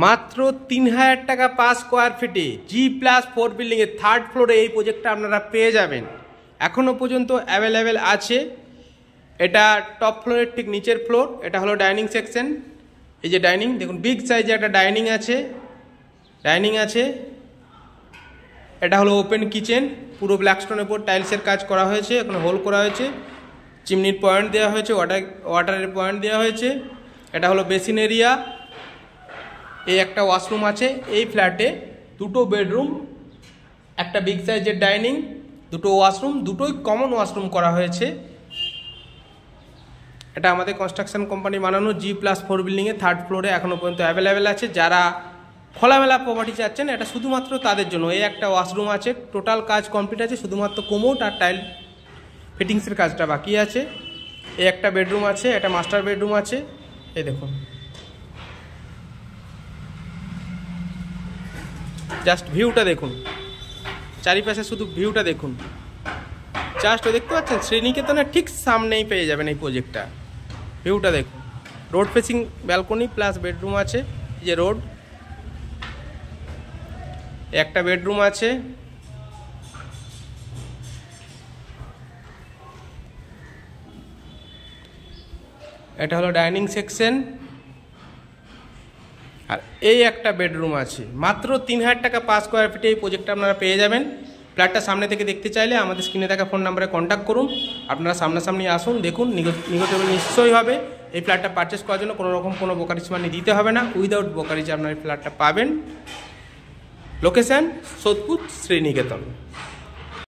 মাত্র ৩,০০০ টাকা per square ফিটে G+4 বিল্ডিংয়ের থার্ড ফ্লোরে এই প্রজেক্টটা আপনারা পেয়ে যাবেন। এখনও পর্যন্ত অ্যাভেলেবেল আছে। এটা টপ ফ্লোরের ঠিক নিচের ফ্লোর। এটা হলো ডাইনিং সেকশন। এই যে ডাইনিং দেখুন, বিগ সাইজে একটা ডাইনিং আছে। এটা হলো ওপেন কিচেন, পুরো ব্ল্যাকস্টোনের উপর টাইলসের কাজ করা হয়েছে, এখানে হোল করা হয়েছে, চিমনির পয়েন্ট দেওয়া হয়েছে, ওয়াটারের পয়েন্ট দেওয়া হয়েছে। এটা হলো বেসিন এরিয়া। এই একটা ওয়াশরুম আছে। এই ফ্ল্যাটে 2টো বেডরুম, একটা বিগ সাইজের ডাইনিং, 2টো ওয়াশরুম, দুটোই কমন ওয়াশরুম করা হয়েছে। এটা আমাদের কনস্ট্রাকশন কোম্পানি বানানো G+4 বিল্ডিংয়ে থার্ড ফ্লোরে এখনও পর্যন্ত অ্যাভেলেবেল আছে। যারা খোলামেলা প্রপার্টি চাচ্ছেন এটা শুধুমাত্র তাদের জন্য। এই একটা ওয়াশরুম আছে, টোটাল কাজ কমপ্লিট আছে, শুধুমাত্র কোমোড আর টাইল ফিটিংসের কাজটা বাকি আছে। এই একটা বেডরুম আছে, একটা মাস্টার বেডরুম আছে। এই দেখুন, জাস্ট ভিউটা দেখুন, চারিপাশে শুধু ভিউটা দেখুন। জাস্ট দেখতে পাচ্ছেন শ্রীনিকেতনের ঠিক সামনেই পেয়ে যাবেন এই প্রজেক্টটা। ভিউটা দেখুন, road facing balcony plus bedroom আছে। এই যে রোড, একটা বেডরুম আছে। এটা হলো ডাইনিং সেকশন, আর এই একটা বেডরুম আছে। মাত্র ৩,০০০ টাকা পার স্কোয়ার ফিটে এই প্রজেক্টটা আপনারা পেয়ে যাবেন। ফ্ল্যাটটা সামনে থেকে দেখতে চাইলে আমাদের স্ক্রিনে থাকা ফোন নাম্বারে কন্ট্যাক্ট করুন। আপনারা সামনাসামনি আসুন, দেখুন, নিগোটিয়েবল নিশ্চয়ই হবে। এই ফ্ল্যাটটা পারচেস করার জন্য কোনো ব্রোকারেজ মানি দিতে হবে না। উইদাউট ব্রোকারেজে আপনার এই ফ্ল্যাটটা পাবেন। লোকেশন সোদপুর, শ্রীনিকেতন।